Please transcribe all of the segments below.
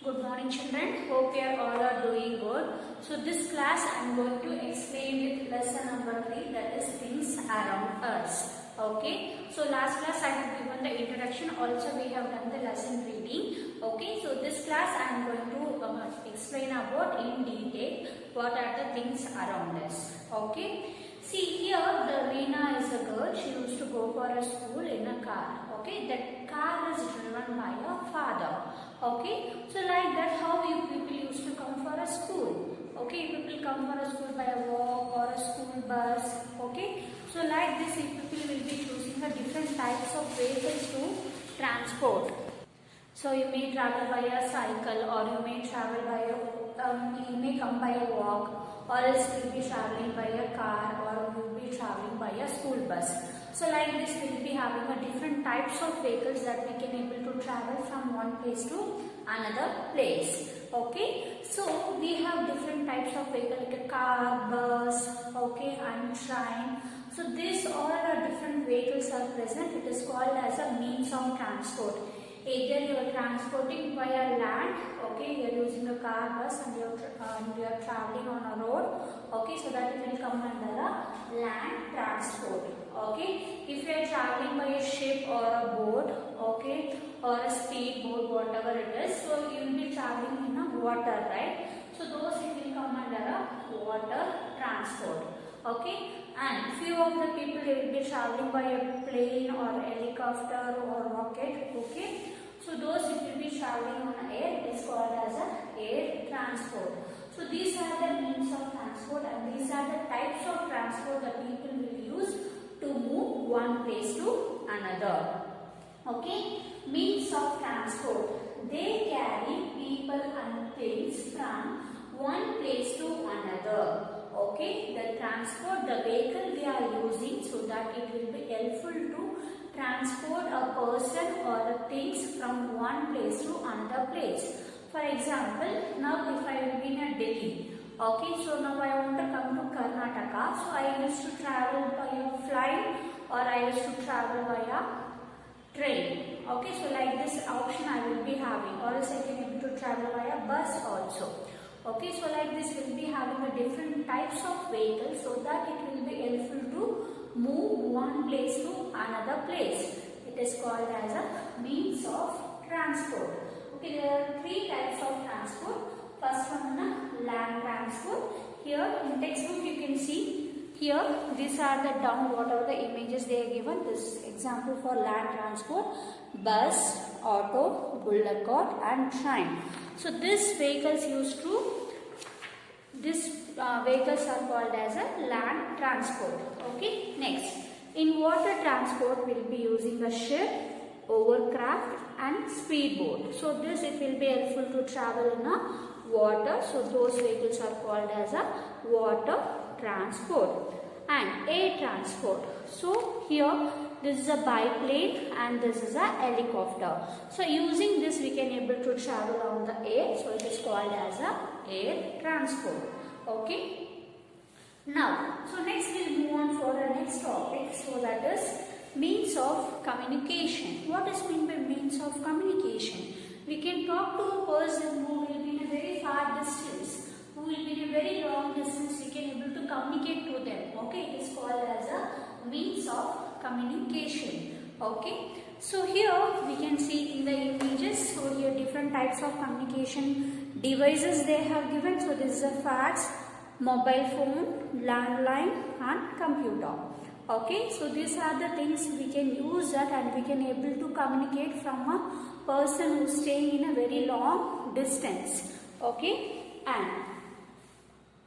Good morning children, hope you are all are doing good. So this class I am going to explain with lesson number 3, that is things around us. Okay, so last class I have given the introduction, also we have done the lesson reading. Okay, so this class I am going to explain about in detail what are the things around us. Okay, see here the Reena is a girl, she used to go for a school in a car. Okay, that car is driven by her father. Okay, so like that how you people used to come for a school. Okay, people come for a school by a walk or a school bus. Okay, so like this people will be choosing the different types of vehicles to transport. So you may travel by a cycle, or you may travel by a, you may come by a walk, or else you will be traveling by a car, or you will be traveling by a school bus. So like this we will be having a different types of vehicles that we can able to travel from one place to another place. Okay, so we have different types of vehicle like a car, bus, okay, and train. So these all are different vehicles are present. It is called as a means of transport. Either you are transporting via land, okay, you are using a car, bus, and you are traveling on a road, okay, so that it will come under a land transport. Okay, if you are traveling by a ship or a boat, okay, or a speedboat, whatever it is, so you will be traveling in a water, right? So those it will come under a water transport. Okay, and few of the people they will be traveling by a plane or helicopter or rocket. Okay, so those it will be traveling on air. It is called as a air transport. So these are the means of transport, and these are the types of transport that people will use to move one place to another. Okay, means of transport. They carry people and things from one place to another. Okay, the transport, the vehicle they are using, so that it will be helpful to transport a person or the things from one place to another place. For example, now if I will be in Delhi, okay, so now I want to come to Karnataka, so I used to travel by a flight, or I used to travel via train. Okay, so like this option I will be having, or else I can able to travel via bus also. Okay, so like this we will be having a different types of vehicles, so that it will be helpful to move one place to another place. It is called as a means of transport. Okay, there are three types of transport. First one, land transport. Here in textbook you can see, here these are the down whatever the images they are given. This example for land transport: bus, auto, bullock cart and train. So these vehicles are called as a land transport. Okay, next in water transport we will be using a ship, overcraft and speedboat. So this it will be helpful to travel in a water. So those vehicles are called as a water transport. And air transport. So here this is a biplane and this is a helicopter. So using this we can able to travel on the air. So it is called as a air transport. Okay. Now, so next we'll move on for the next topic. So that is means of communication. What is meant by means of communication? We can talk to a person who will be in a very far distance, who will be in a very long distance. We can able to communicate to them. Okay, it is called as a means of communication. Okay, so here we can see in the images, so here different types of communication devices they have given. So this is a fax, mobile phone, landline and computer. Okay, so these are the things we can use that, and we can able to communicate from a person who is staying in a very long distance. Okay, and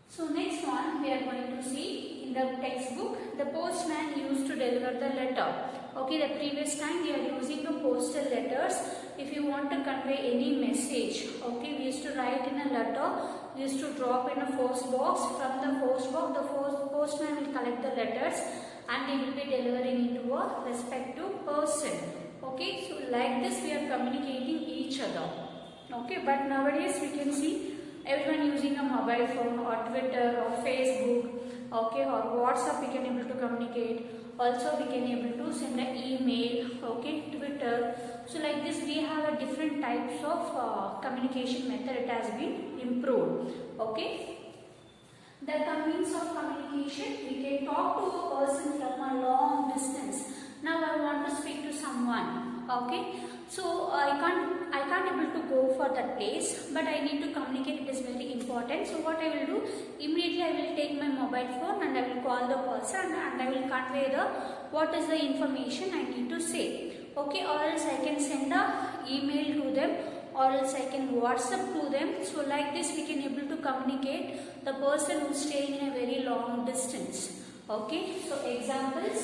so next one we are going to see in the textbook, the postman used to deliver the letter. Okay, the previous time we are using the postal letters. If you want to convey any message, okay, we used to write in a letter, we used to drop in a post box. From the post box, the postman will collect the letters and he will be delivering into a respective person. Okay, so like this we are communicating each other. Okay, but nowadays we can see everyone using a mobile phone or Twitter or Facebook, okay, or WhatsApp we can able to communicate, Also we can able to send an email, okay, Twitter. So like this we have a different types of communication method. It has been improved. Okay. The means of communication, we can talk to a person from a long distance. Now I want to speak to someone. Okay. So I can't able to go for that place, but I need to communicate. It is very important. So what I will do, immediately I will take my mobile phone and I will call the person and I will convey the what is the information I need to say. Okay, or else I can send a email to them, or else I can WhatsApp to them. So like this we can able to communicate the person who is staying in a very long distance. Okay, so examples: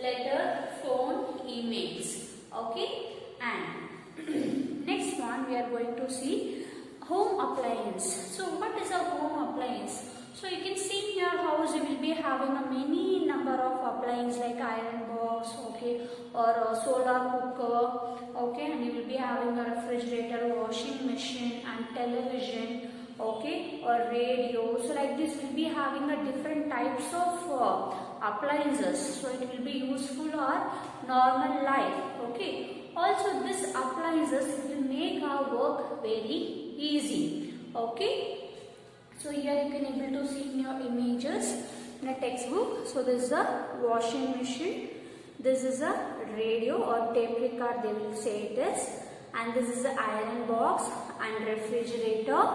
letter, phone, emails. Okay. And next one we are going to see home appliance. So what is a home appliance? So you can see in your house you will be having a many number of appliances like iron box, okay, or a solar cooker, okay, and you will be having a refrigerator, washing machine and television, okay, or radio. So like this will be having a different types of appliances. So it will be useful or normal life, okay. Also this appliances will make our work very easy. Okay. So here you can able to see in your images in a textbook. So this is a washing machine. This is a radio or tape recorder they will say it is. And this is the iron box and refrigerator,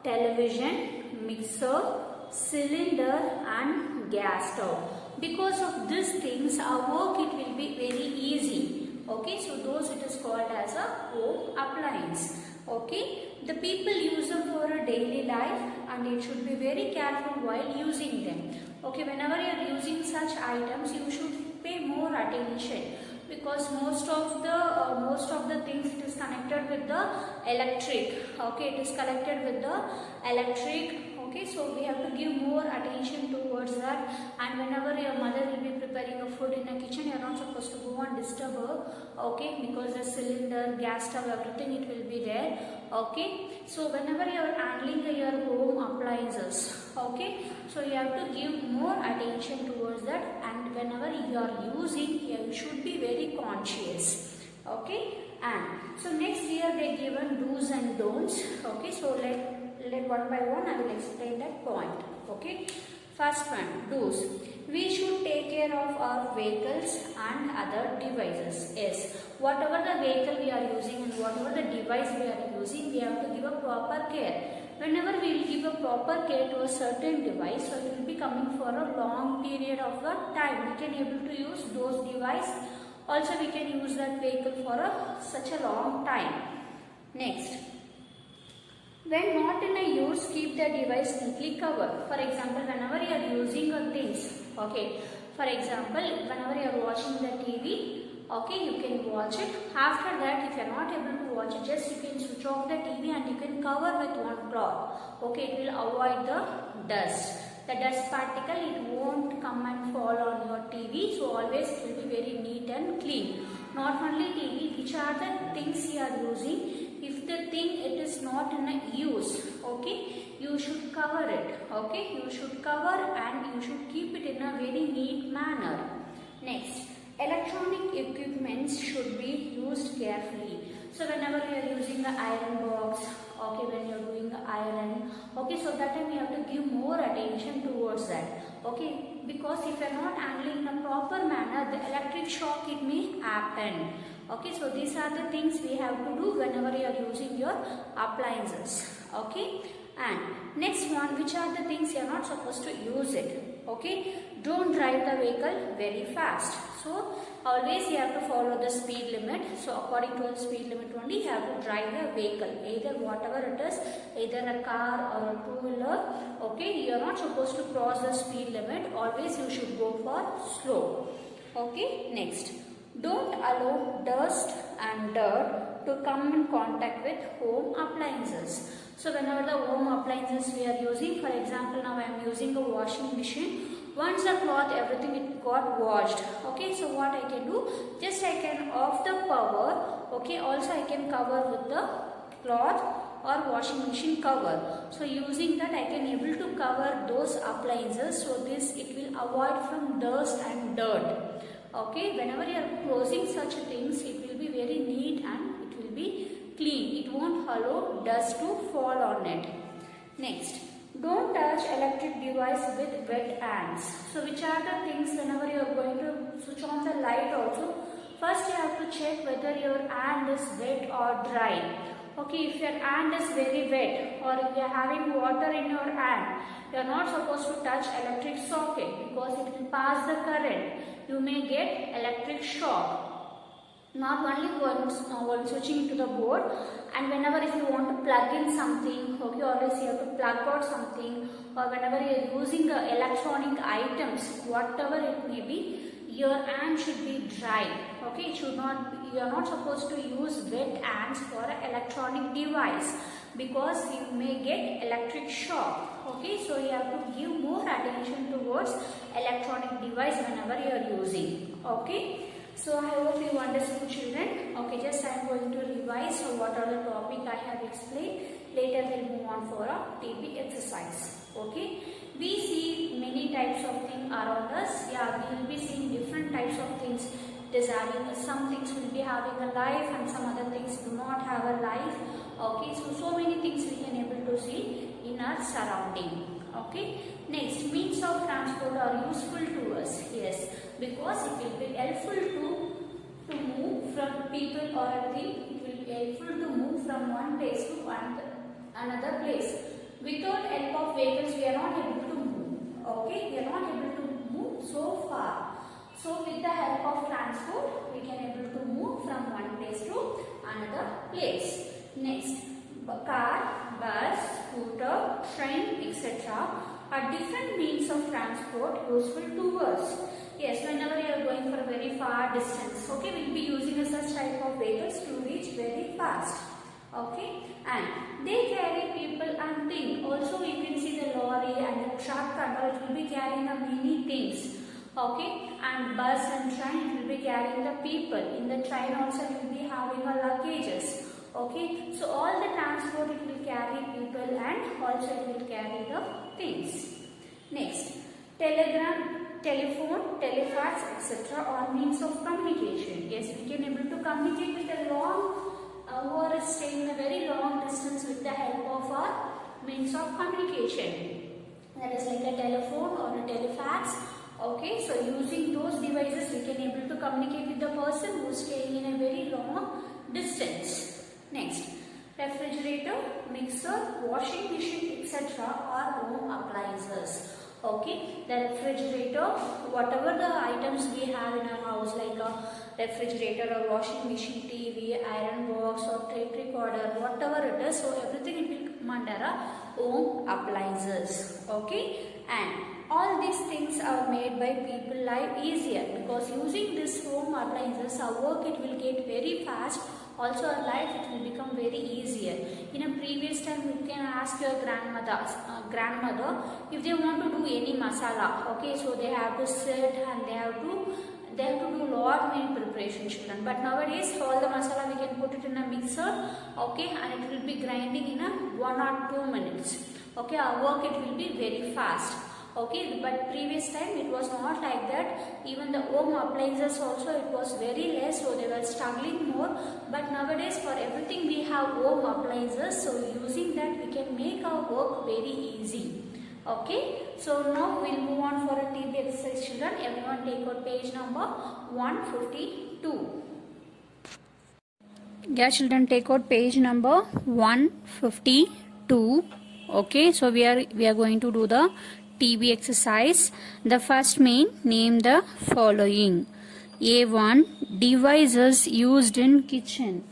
television, mixer, cylinder and gas stove. Because of these things our work it will be very easy. Okay, so those it is called as a home appliance. Okay, the people use them for a daily life and it should be very careful while using them. Okay, whenever you are using such items you should pay more attention, because most of the things it is connected with the electric. Okay, it is connected with the electric. Okay, so we have to give more attention towards that. And whenever your mother will be preparing a food in a kitchen, you are not supposed to go and disturb her. Okay, because the cylinder, gas stove, everything it will be there. Okay, so whenever you are handling your home appliances, okay, so you have to give more attention towards that. And whenever you are using, you should be very conscious. Okay, and so next here they given do's and don'ts. Okay, so let one by one I will explain that point. Okay, first one, do's. We should take care of our vehicles and other devices. Yes, whatever the vehicle we are using and whatever the device we are using, we have to give a proper care. Whenever we will give a proper care to a certain device, so it will be coming for a long period of time. We can able to use those devices. Also we can use that vehicle for such a long time. Next, when not in a use, keep the device neatly covered. For example, whenever you are using things, okay, for example, whenever you are watching the TV, okay, you can watch it. After that, if you are not able to watch it, just you can switch off the TV and you can cover with one cloth. Okay, it will avoid the dust. The dust particle, it won't come and fall on your TV. So always it will be very neat and clean. Not only TV, which are the things you are using. If the thing it is not in a use, okay, you should cover it. Okay, you should cover and you should keep it in a very neat manner. Next, electronic equipments should be used carefully. So whenever you are using the iron box, okay, when you are doing the iron, okay, so that time you have to give more attention towards that. Okay, because if you are not handling in a proper manner, the electric shock it may happen. Okay, so these are the things we have to do whenever you are using your appliances. Okay, and next one, which are the things you are not supposed to use it. Okay, don't drive the vehicle very fast. So always you have to follow the speed limit. So according to the speed limit only you have to drive a vehicle, either whatever it is, either a car or a two-wheeler. Okay, you are not supposed to cross the speed limit. Always you should go for slow. Okay, next, don't allow dust and dirt to come in contact with home appliances. So whenever the home appliances we are using, for example, now I am using a washing machine. Once the cloth, everything it got washed. Okay, so what I can do, just I can off the power. Okay, also I can cover with the cloth or washing machine cover. So using that I can able to cover those appliances. So this it will avoid from dust and dirt. Okay, whenever you are closing such things, it will be very neat and it will be clean. It won't allow dust to fall on it. Next, don't touch electric device with wet hands. So which are the things whenever you are going to switch on the light also, first you have to check whether your hand is wet or dry. Okay, if your hand is very wet or if you are having water in your hand, you are not supposed to touch electric socket because it will pass the current. You may get electric shock. Not only when switching to the board, and whenever if you want to plug in something, okay, always you have to plug out something, or whenever you are using electronic items, whatever it may be, your hand should be dry. Okay, it should not be, you are not supposed to use wet hands for an electronic device because you may get electric shock. Okay, so you have to give more attention towards electronic device whenever you are using. Okay. So I hope you understood, children. Okay, just I am going to revise what are the topic I have explained. Later we'll move on for a TB exercise. Okay, we see many types of things around us. Yeah, we will be seeing different types of things. It is having some things will be having a life and some other things do not have a life. Okay, so many things we can able to see in our surrounding. Okay, next, means of transport are useful to us. Yes, because it will be helpful to move from people or a thing. It will be helpful to move from one place to another place. Without help of vehicles, we are not able to move. Okay, we are not able to move so far. So with the help of transport, we can able to move from one place to another place. Next, car, bus, scooter, train, etc. are different means of transport useful to us. Yes, whenever you are going for a very far distance, okay, we will be using such type of vehicles to reach very fast. Okay, and they carry people and things. Also, you can see the lorry and the truck and all, it will be carrying many things. Okay, and bus and train will be carrying the people. In the train also will be having a luggages. Okay, so all the transport it will carry people and also it will carry the things. Next, telegram, telephone, telefax, etc. are means of communication. Yes, we can able to communicate with a long who are staying a very long distance with the help of our means of communication. That is like a telephone or a telefax. Okay, so using those devices we can able to communicate with the person who is staying in a very long distance. Next, refrigerator, mixer, washing machine, etc. are home appliances. Okay, the refrigerator, whatever the items we have in our house like a refrigerator or washing machine, TV, iron box or tape recorder, whatever it is, so everything it will come under a home appliances. Okay, and all these things are made by people life easier because using this home appliances, our work it will get very fast. Also our life it will become very easier. In a previous time you can ask your grandmother if they want to do any masala. Okay, so they have to sit and they have to do lot many preparation, children. But nowadays all the masala we can put it in a mixer. Okay, and it will be grinding in a 1 or 2 minutes. Okay, our work it will be very fast. Okay, but previous time it was not like that. Even the home appliances also it was very less, so they were struggling more. But nowadays for everything we have home appliances, so using that we can make our work very easy. Okay, so now we'll move on for a TB exercise, children. Everyone take out page number 152. Yeah, children, take out page number 152. Okay, so we are going to do the TB exercise. The first main, name the following. A1, devices used in kitchen.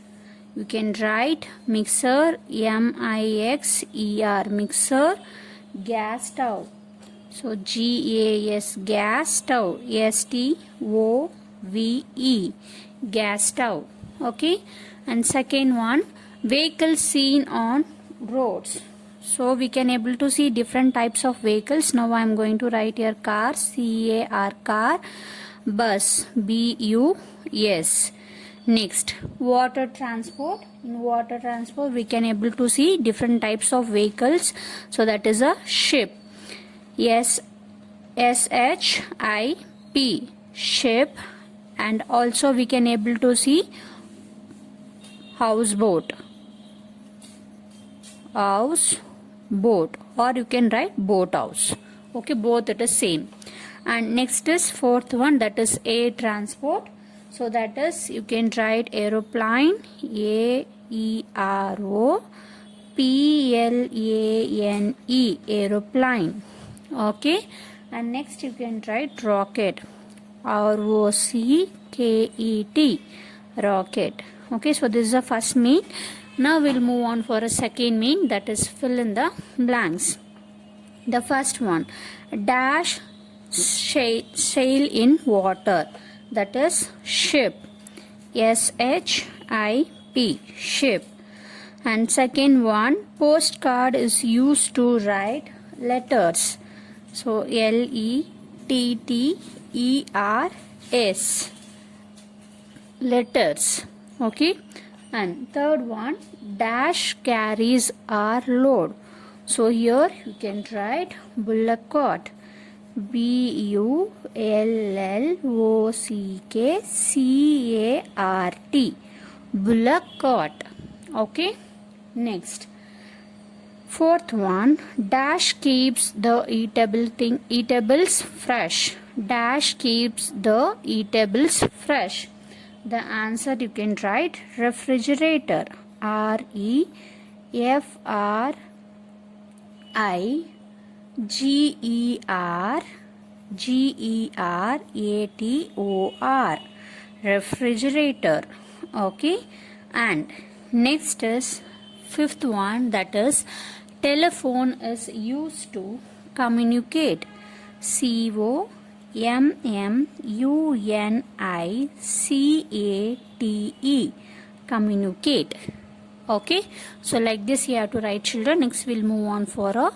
You can write mixer, M-I-X-E-R, mixer. Gas stove, so G-A-S, gas stove, S-T-O-V-E, gas stove. Okay, and second one, vehicle seen on roads. So we can able to see different types of vehicles. Now I am going to write here car, C-A-R, car, bus, B-U-S. Next, water transport. In water transport we can able to see different types of vehicles. So that is a ship, S-H-I-P, ship. and also we can able to see houseboat, house boat, or you can write boat house. Okay, both it is same. And next is fourth one, that is air transport. So that is you can write aeroplane, AEROPLANE, aeroplane. Okay, and next you can write rocket, ROCKET, rocket. Okay, so this is the first mean. Now we'll move on for a second mean, that is fill in the blanks. The first one, dash sail in water, that is ship, SHIP, ship. And second one, postcard is used to write letters, so LETTERS, letters. Okay, and third one, dash carries our load, so here you can write bullock cart, BULLOCKCART, bullock cart. Okay, next fourth one, dash keeps the eatables fresh, dash keeps the eatables fresh. The answer you can write refrigerator, REFRIGERATOR, refrigerator. Okay, and next is fifth one, that is telephone is used to communicate, COMMUNICATE, communicate. Okay, so like this you have to write, children. Next we'll move on for a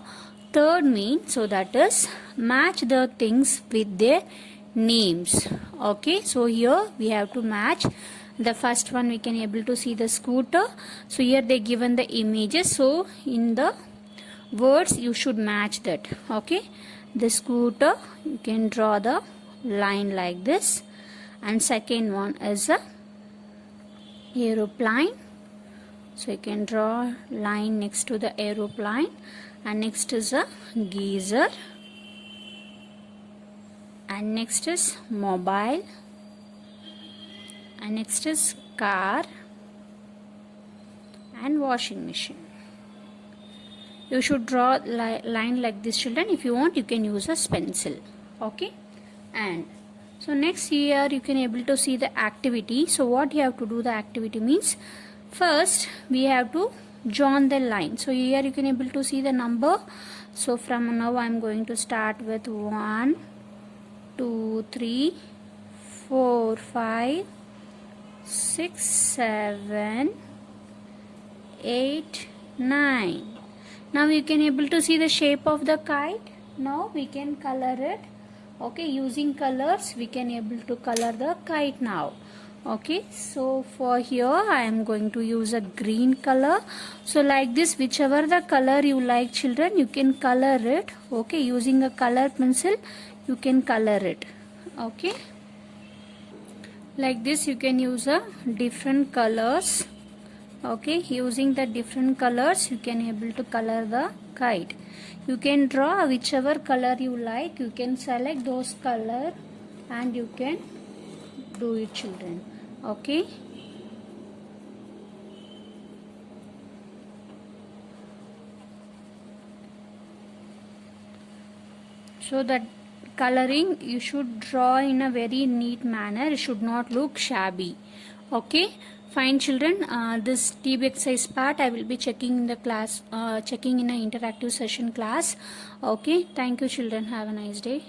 third mean, so that is match the things with their names. Okay, so here we have to match. The first one we can able to see the scooter, so here they given the images, so in the words you should match that. Okay, the scooter, you can draw the line like this. And second one is a aeroplane, so you can draw line next to the aeroplane. And next is a geyser, and next is mobile, and next is car and washing machine. You should draw line like this, children. If you want, you can use a pencil. Okay, and so next here you can able to see the activity. So what you have to do, the activity means first we have to join the line. So here you can able to see the number. So from now I am going to start with 1 2 3 4 5 6 7 8 9. Now you can able to see the shape of the kite. Now we can color it. Okay, using colors we can able to color the kite now. Okay, so for here I am going to use a green color. So like this, whichever the color you like, children, you can color it. Okay, using a color pencil you can color it. Okay, like this you can use a different colors. Okay, using the different colors you can able to color the kite. You can draw whichever color you like, you can select those color and you can do it, children. Okay, so that coloring you should draw in a very neat manner. It should not look shabby. Okay, fine, children. This TB exercise part I will be checking in the class, checking in an interactive session class. Okay, thank you, children. Have a nice day.